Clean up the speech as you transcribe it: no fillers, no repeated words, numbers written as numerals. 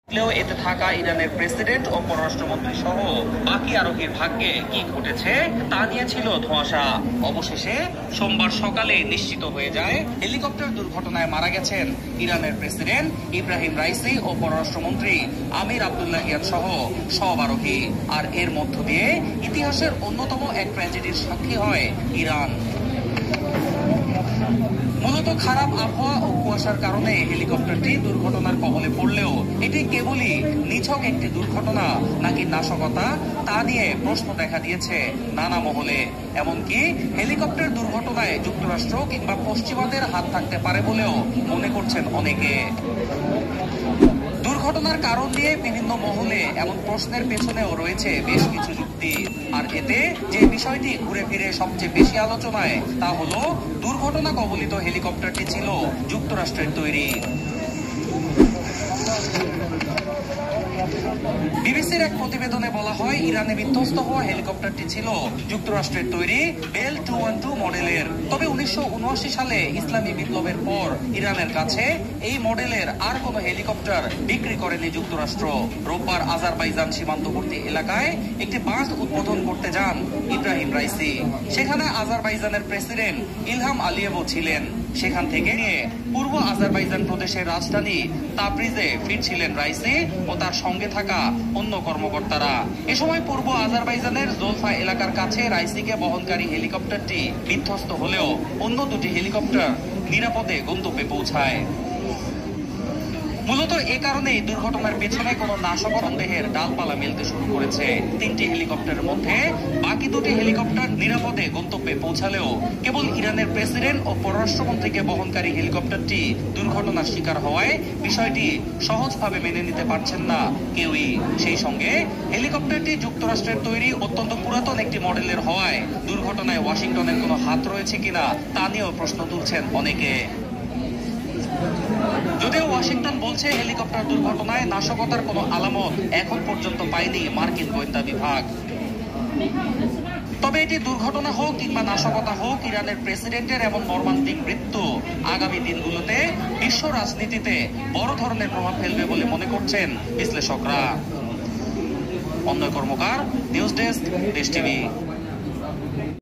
এতে থাকা ইরানের প্রেসিডেন্ট ও পররাষ্ট্রমন্ত্রী সহ বাকি আরোহীর ভাগ্যে কি ঘটেছে তা নিয়ে ছিল ধোঁয়াশা। অবশেষে সোমবার সকালে নিশ্চিত হয়ে যায় হেলিকপ্টার দুর্ঘটনায় মারা গেছেন ইরানের প্রেসিডেন্ট ইব্রাহিম রাইসি ও পররাষ্ট্রমন্ত্রী আমির আবদুল্লাহিয়ান সহ সব আরোহী। আর এর মধ্য দিয়ে ইতিহাসের অন্যতম এক ট্র্যাজেডির সাক্ষী হয় ইরান। মূলত খারাপ আবহাওয়া ও কুয়াশার কারণে হেলিকপ্টারটি দুর্ঘটনার কবলে পড়লেও এটি কেবলই নিছক একটি দুর্ঘটনা নাকি নাশকতা তা নিয়ে প্রশ্ন দেখা দিয়েছে নানা মহলে। এমনকি হেলিকপ্টার দুর্ঘটনায় যুক্তরাষ্ট্র কিংবা পশ্চিমাদের হাত থাকতে পারে বলেও মনে করছেন অনেকে। দুর্ঘটনার কারণ নিয়ে বিভিন্ন মহলে এমন প্রশ্নের পেছনেও রয়েছে বেশ কিছু যুক্তি। আর এতে যে বিষয়টি ঘুরে ফিরে সবচেয়ে বেশি আলোচনায় তা হলো দুর্ঘটনা কবলিত হেলিকপ্টারটি ছিল যুক্তরাষ্ট্রের তৈরি। বিবিসির এক প্রতিবেদনে বলা হয় ইরানে বিধ্বস্ত হওয়া হেলিকপ্টারটি ছিল যুক্তরাষ্ট্রের তৈরি বেল 212 মডেলের। তবে 1979 সালে ইসলামী বিপ্লবের পর ইরানের কাছে এই মডেলের আর কোনো হেলিকপ্টার বিক্রি করেনি যুক্তরাষ্ট্র। রোববার আজারবাইজান সীমান্তবর্তী এলাকায় একটি বাঁধ উদ্বোধন করতে যান ইব্রাহিম রাইসি। সেখানে আজারবাইজানের প্রেসিডেন্ট ইলহাম আলিয়েভও ছিলেন। সেখান থেকে নিয়ে পূর্ব আজারবাইজান প্রদেশের রাজধানী তাবরিজে ফিরছিলেন রাইসি ও তার সঙ্গে থাকা অন্য কর্মকর্তারা। এ সময় পূর্ব আজারবাইজানের জোলফা এলাকার কাছে রাইসিকে বহনকারী হেলিকপ্টারটি বিধ্বস্ত হলেও অন্য দুটি হেলিকপ্টার নিরাপদে গন্তব্যে পৌঁছায়। মূলত এ কারণেই দুর্ঘটনার পেছনে কোনো নাশকতা সন্দেহের ডালপালা মেলতে শুরু করেছে। তিনটি হেলিকপ্টারের মধ্যে বাকি দুটি হেলিকপ্টার নিরাপদে গন্তব্যে পৌঁছালেও কেবল ইরানের প্রেসিডেন্ট ও পররাষ্ট্রমন্ত্রীকে বহনকারী হেলিকপ্টারটি দুর্ঘটনার শিকার হওয়ায় বিষয়টি সহজভাবে মেনে নিতে পারছেন না কেউই। সেই সঙ্গে হেলিকপ্টারটি যুক্তরাষ্ট্রের তৈরি অত্যন্ত পুরাতন একটি মডেলের হওয়ায় দুর্ঘটনায় ওয়াশিংটনের কোনো হাত রয়েছে কিনা তা নিয়েও প্রশ্ন তুলছেন অনেকে। যদিও ওয়াশিংটন বলছে হেলিকপ্টার দুর্ঘটনায় নাশকতার কোনো আলামত এখন পর্যন্ত পায়নি মার্কিন গোয়েন্দা বিভাগ। তবে এটি দুর্ঘটনা হোক কিংবা নাশকতা হোক, ইরানের প্রেসিডেন্টের এমন মর্মান্তিক মৃত্যু আগামী দিনগুলোতে বিশ্ব রাজনীতিতে বড় ধরনের প্রভাব ফেলবে বলে মনে করছেন বিশ্লেষকরা। অন্যয় কর্মকার, নিউজ ডেস্ক, দেশ টিভি।